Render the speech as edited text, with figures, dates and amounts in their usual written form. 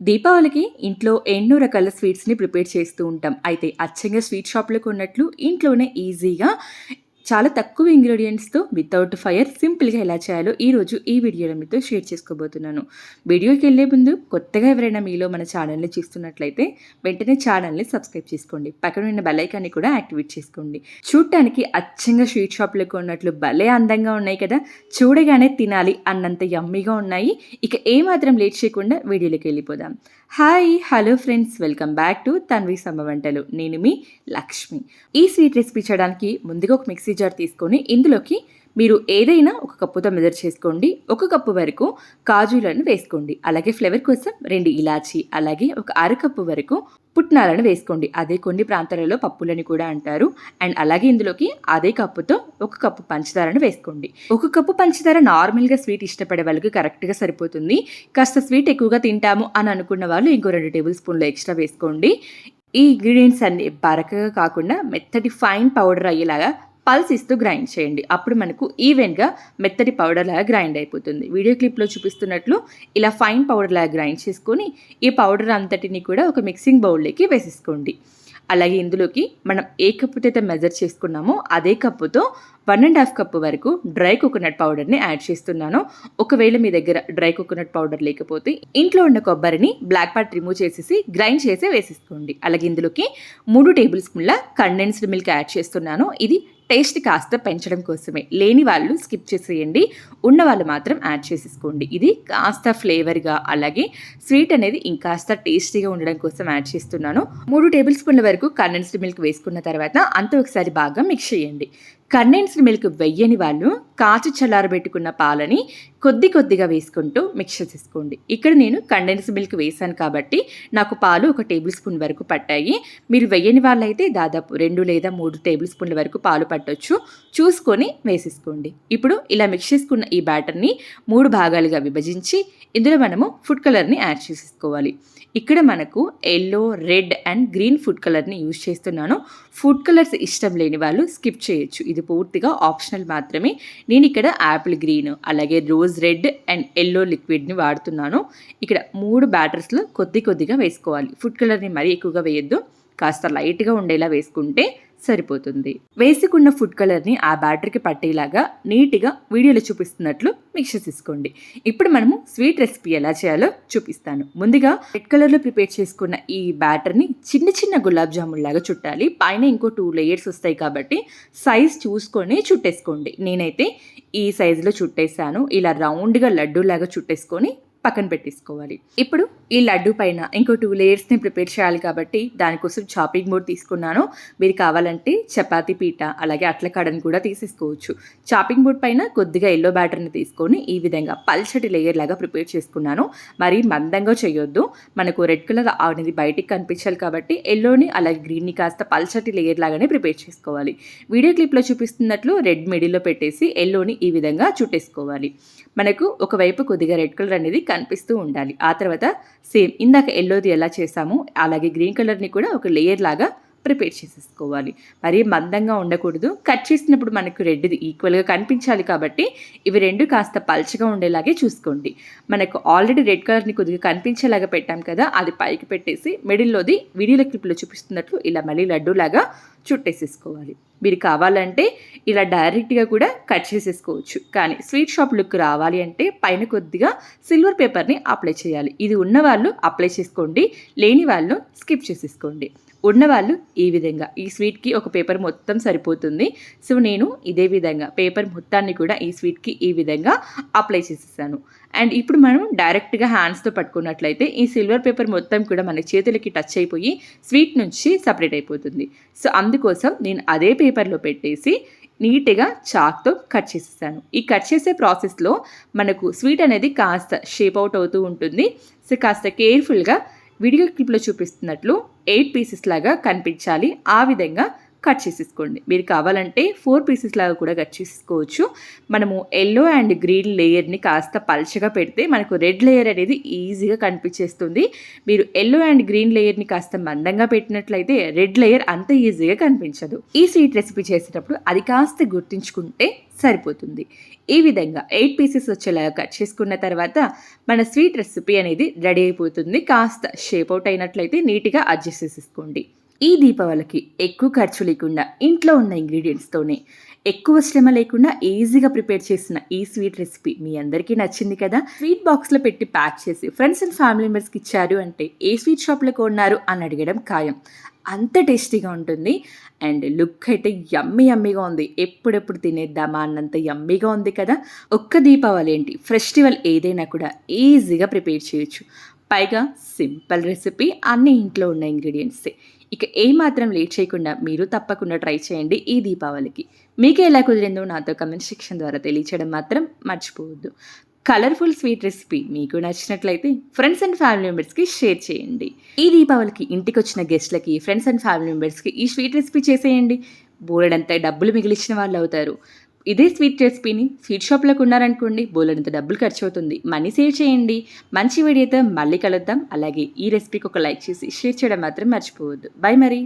దీపావళికి ఇంట్లో ఎన్నో రకాల స్వీట్స్‌ని ప్రిపేర్ చేస్తూ ఉంటాం. అయితే అచ్చంగా స్వీట్ షాప్‌లో కొన్నట్లు ఇంట్లోనే ఈజీగా చాలా తక్కువ ఇంగ్రీడియెంట్స్‌తో వితౌట్ ఫైర్ సింపుల్‌గా ఎలా చేయాలో ఈరోజు ఈ వీడియోలో మీతో షేర్ చేసుకోబోతున్నాను. వీడియోకెళ్ళే ముందు కొత్తగా ఎవరైనా మీలో మన ఛానల్‌ని చూస్తున్నట్లయితే వెంటనే ఛానల్‌ని సబ్స్క్రైబ్ చేసుకోండి. పక్కన ఉన్న బెల్ ఐకాన్‌ని కూడా యాక్టివేట్ చేసుకోండి. చూడటానికి అచ్చంగా స్వీట్ షాప్‌లో కొన్నట్లు భలే అందంగా ఉన్నాయి కదా! చూడగానే తినాలి అన్నంత యమ్మీగా ఉన్నాయి. ఇక ఏమాత్రం లేట్ చేయకుండా వీడియోలోకి వెళ్ళిపోదాం. Hi! Hello friends! Welcome back to Tanvi సమ్మ వంటలు. నేను మీ లక్ష్మి. ఈ స్వీట్ రెసిపీ చేయడానికి ముందుగా ఒక మిక్సీ జార్ తీసుకొని ఇందులోకి మీరు ఏదైనా ఒక కప్పుతో మెజర్ చేసుకోండి. ఒక కప్పు వరకు కాజులను వేసుకోండి. అలాగే ఫ్లేవర్ కోసం 2 ఇలాచి, అలాగే ఒక అరకప్పు వరకు పుట్నాలను వేసుకోండి. అదే కొన్ని ప్రాంతాలలో పప్పులని కూడా అంటారు. అండ్ అలాగే ఇందులోకి అదే కప్పుతో ఒక కప్పు పంచదారను వేసుకోండి. ఒక కప్పు పంచదార నార్మల్గా స్వీట్ ఇష్టపడే వాళ్ళకి కరెక్ట్గా సరిపోతుంది. కాస్త స్వీట్ ఎక్కువగా తింటాము అని అనుకున్న వాళ్ళు ఇంకో 2 టేబుల్ స్పూన్లు ఎక్స్ట్రా వేసుకోండి. ఈ ఇంగ్రీడియంట్స్ అన్ని బరకగా కాకుండా మెత్తటి ఫైన్ పౌడర్ అయ్యేలాగా పల్స్ ఇస్తూ గ్రైండ్ చేయండి. అప్పుడు మనకు ఈవెన్గా మెత్తటి పౌడర్ లాగా గ్రైండ్ అయిపోతుంది. వీడియో క్లిప్లో చూపిస్తున్నట్లు ఇలా ఫైన్ పౌడర్ లాగా గ్రైండ్ చేసుకొని ఈ పౌడర్ అంతటిని కూడా ఒక మిక్సింగ్ బౌల్లోకి వేసేసుకోండి. అలాగే ఇందులోకి మనం ఏ కప్పుతో అయితే మెజర్ చేసుకున్నామో అదే కప్పుతో 1.5 కప్పు వరకు డ్రై కోకోనట్ పౌడర్ని యాడ్ చేస్తున్నాను. ఒకవేళ మీ దగ్గర డ్రై కోకోనట్ పౌడర్ లేకపోతే ఇంట్లో ఉన్న కొబ్బరిని బ్లాక్ పార్ట్ రిమూవ్ చేసేసి గ్రైండ్ చేసి వేసేసుకోండి. అలాగే ఇందులోకి 3 టేబుల్ స్పూన్ల కండెన్స్డ్ మిల్క్ యాడ్ చేస్తున్నాను. ఇది టేస్ట్ కాస్త పెంచడం కోసమే. లేని వాళ్ళు స్కిప్ చేసేయండి, ఉన్న వాళ్ళు మాత్రం యాడ్ చేసేసుకోండి. ఇది కాస్త ఫ్లేవర్గా అలాగే స్వీట్ అనేది ఇంకాస్త టేస్టీగా ఉండడం కోసం యాడ్ చేస్తున్నాను. 3 టేబుల్ స్పూన్ల వరకు కండెన్స్డ్ మిల్క్ వేసుకున్న తర్వాత అంతా ఒకసారి బాగా మిక్స్ చేయండి. కండెన్స్డ్ మిల్క్ వెయ్యని వాళ్ళు కాచి చల్లారబెట్టుకున్న పాలని కొద్దిగా వేసుకుంటూ మిక్స్ చేసేసుకోండి. ఇక్కడ నేను కండెన్స్డ్ మిల్క్ వేసాను కాబట్టి నాకు పాలు 1 టేబుల్ స్పూన్ వరకు పట్టాయి. మీరు వెయ్యని వాళ్ళైతే దాదాపు 2 లేదా 3 టేబుల్ స్పూన్ల వరకు పాలు పట్టొచ్చు. చూసుకొని వేసేసుకోండి. ఇప్పుడు ఇలా మిక్స్ చేసుకున్న ఈ బ్యాటర్ని 3 భాగాలుగా విభజించి ఇందులో మనము ఫుడ్ కలర్ని యాడ్ చేసేసుకోవాలి. ఇక్కడ మనకు yellow, red and green food కలర్ని యూజ్ చేస్తున్నాను. ఫుడ్ కలర్స్ ఇష్టం లేని వాళ్ళు స్కిప్ చేయొచ్చు. ఇది పూర్తిగా ఆప్షనల్ మాత్రమే. నేను ఇక్కడ యాపిల్ గ్రీన్, అలాగే రోజ్ రెడ్ అండ్ ఎల్లో లిక్విడ్ని వాడుతున్నాను. ఇక్కడ 3 బ్యాటర్స్లో కొద్దిగా వేసుకోవాలి. ఫుడ్ కలర్ని మరీ ఎక్కువగా వేయొద్దు, కాస్త లైట్గా ఉండేలా వేసుకుంటే సరిపోతుంది. వేసుకున్న ఫుడ్ కలర్ని ఆ బ్యాటర్కి పట్టేలాగా నీట్గా వీడియోలో చూపిస్తున్నట్లు మిక్స్ చేసుకోండి. ఇప్పుడు మనము స్వీట్ రెసిపీ ఎలా చేయాలో చూపిస్తాను. ముందుగా రెడ్ కలర్లో ప్రిపేర్ చేసుకున్న ఈ బ్యాటర్ని చిన్న గులాబ్ జామున్ లాగా చుట్టాలి. పైన ఇంకో 2 లేయర్స్ వస్తాయి కాబట్టి సైజ్ చూసుకొని చుట్టేసుకోండి. నేనైతే ఈ సైజులో చుట్టేసాను. ఇలా రౌండ్గా లడ్డూ లాగా చుట్టేసుకొని పక్కన పెట్టేసుకోవాలి. ఇప్పుడు ఈ లడ్డు పైన ఇంకో 2 లేయర్స్ని ప్రిపేర్ చేయాలి కాబట్టి దానికోసం చాపింగ్ బోర్డ్ తీసుకున్నాను. మీరు కావాలంటే చపాతీ పీట అలాగే అట్ల కాడని కూడా తీసేసుకోవచ్చు. చాపింగ్ బోర్డ్ పైన కొద్దిగా ఎల్లో బ్యాటర్ని తీసుకొని ఈ విధంగా పల్చటి లేయర్ లాగా ప్రిపేర్ చేసుకున్నాను. మరీ మందంగా చేయొద్దు, మనకు రెడ్ కలర్ అనేది బయటికి కనిపించాలి కాబట్టి ఎల్లోని అలాగే గ్రీన్ని కాస్త పల్చటి లేయర్ లాగానే ప్రిపేర్ చేసుకోవాలి. వీడియో క్లిప్లో చూపిస్తున్నట్లు రెడ్ మిడిల్లో పెట్టేసి ఎల్లోని ఈ విధంగా చుట్టేసుకోవాలి. మనకు ఒకవైపు కొద్దిగా రెడ్ కలర్ అనేది కనిపిస్తూ ఉండాలి. ఆ తర్వాత సేమ్ ఇందాక ఎల్లోది ఎలా చేసామో అలాగే గ్రీన్ కలర్ని కూడా ఒక లేయర్ లాగా ప్రిపేర్ చేసేసుకోవాలి. మరీ మందంగా ఉండకూడదు. కట్ చేసినప్పుడు మనకు రెడ్ది ఈక్వల్గా కనిపించాలి కాబట్టి ఇవి 2 కాస్త పల్చగా ఉండేలాగే చూసుకోండి. మనకు ఆల్రెడీ రెడ్ కలర్ని కొద్దిగా కనిపించేలాగా పెట్టాం కదా, అది పైకి పెట్టేసి మిడిల్లోది వీడియోలో క్లిప్లో చూపిస్తున్నట్లు ఇలా మళ్ళీ లడ్డూలాగా చుట్టేసేసుకోవాలి. మీరు కావాలంటే ఇలా డైరెక్ట్గా కూడా కట్ చేసేసుకోవచ్చు. కానీ స్వీట్ షాప్ లుక్ రావాలి అంటే పైన కొద్దిగా సిల్వర్ పేపర్ని అప్లై చేయాలి. ఇది ఉన్నవాళ్ళు అప్లై చేసుకోండి, లేని వాళ్ళు స్కిప్ చేసేసుకోండి. ఉన్నవాళ్ళు ఈ విధంగా ఈ స్వీట్కి ఒక పేపర్ మొత్తం సరిపోతుంది. సో నేను ఇదే విధంగా పేపర్ మొత్తాన్ని కూడా ఈ స్వీట్కి ఈ విధంగా అప్లై చేసేసాను. అండ్ ఇప్పుడు మనం డైరెక్ట్గా హ్యాండ్స్తో పట్టుకున్నట్లయితే ఈ సిల్వర్ పేపర్ మొత్తం కూడా మన చేతులకి టచ్ అయిపోయి స్వీట్ నుంచి సపరేట్ అయిపోతుంది. సో అందుకోసం నేను అదే పేపర్లో పెట్టేసి నీట్గా చాక్తో కట్ చేసేసాను. ఈ కట్ చేసే ప్రాసెస్లో మనకు స్వీట్ అనేది కాస్త షేప్ అవుట్ అవుతూ ఉంటుంది. సో కాస్త కేర్ఫుల్గా వీడియో క్లిప్లో చూపిస్తున్నట్లు 8 పీసెస్ లాగా కనిపించాలి. ఆ విధంగా కట్ చేసేసుకోండి. మీరు కావాలంటే 4 పీసెస్ లాగా కూడా కట్ చేసుకోవచ్చు. మనము యెల్లో అండ్ గ్రీన్ లేయర్‌ని కాస్త పల్చగా పెడితే మనకు రెడ్ లేయర్ అనేది ఈజీగా కనిపించేస్తుంది. మీరు యెల్లో అండ్ గ్రీన్ లేయర్‌ని కాస్త మందంగా పెట్టినట్లయితే రెడ్ లేయర్ అంత ఈజీగా కనిపించదు. ఈ స్వీట్ రెసిపీ చేసేటప్పుడు అది కాస్త గుర్తుంచుకుంటే సరిపోతుంది. ఈ విధంగా 8 పీసెస్ వచ్చేలాగా కట్ చేసుకున్న తర్వాత మన స్వీట్ రెసిపీ అనేది రెడీ అయిపోతుంది. కాస్త షేప్ ఔట్ అయినట్లయితే నీట్‌గా అడ్జస్ట్ చేసేసుకోండి. ఈ దీపావళికి ఎక్కువ ఖర్చు లేకుండా ఇంట్లో ఉన్న ఇంగ్రీడియెంట్స్తోనే ఎక్కువ శ్రమ లేకుండా ఈజీగా ప్రిపేర్ చేసిన ఈ స్వీట్ రెసిపీ మీ అందరికీ నచ్చింది కదా. స్వీట్ బాక్స్లో పెట్టి ప్యాక్ చేసి ఫ్రెండ్స్ అండ్ ఫ్యామిలీ మెంబర్స్కి ఇచ్చారు అంటే ఏ స్వీట్ షాప్లో కొన్నారు అని అడగడం ఖాయం. అంత టేస్టీగా ఉంటుంది అండ్ లుక్ అయితే యమ్మీగా ఉంది. ఎప్పుడెప్పుడు తినేద్దామా అన్నంత యమ్మీగా ఉంది కదా. ఒక్క దీపావళి ఏంటి, ఫెస్టివల్ ఏదైనా కూడా ఈజీగా ప్రిపేర్ చేయొచ్చు. పైగా సింపుల్ రెసిపీ, అన్ని ఇంట్లో ఉన్న ఇంగ్రీడియంట్సే. ఇక ఏమాత్రం లేట్ చేయకుండా మీరు తప్పకుండా ట్రై చేయండి ఈ దీపావళికి. మీకు ఎలా కుదిరిందో నాతో కమెంట్ సెక్షన్ ద్వారా తెలియచేయడం మాత్రం మర్చిపోవద్దు. కలర్ఫుల్ స్వీట్ రెసిపీ మీకు నచ్చినట్లయితే ఫ్రెండ్స్ అండ్ ఫ్యామిలీ మెంబర్స్కి షేర్ చేయండి. ఈ దీపావళికి ఇంటికొచ్చిన గెస్ట్లకి, ఫ్రెండ్స్ అండ్ ఫ్యామిలీ మెంబర్స్కి ఈ స్వీట్ రెసిపీ చేసేయండి. బోలెడంత డబ్బులు మిగిలిచిన వాళ్ళు అవుతారు. ఇదే స్వీట్ రెసిపీని స్వీట్ షాప్లో కొన్నారనుకోండి, బోలెడంత డబ్బులు ఖర్చు అవుతుంది. మనీ సేవ్ చేయండి. మంచి వీడియోతో మళ్ళీ కలుద్దాం. అలాగే ఈ రెసిపీకి ఒక లైక్ చేసి షేర్ చేయడం మాత్రం మర్చిపోవద్దు. బై మరి.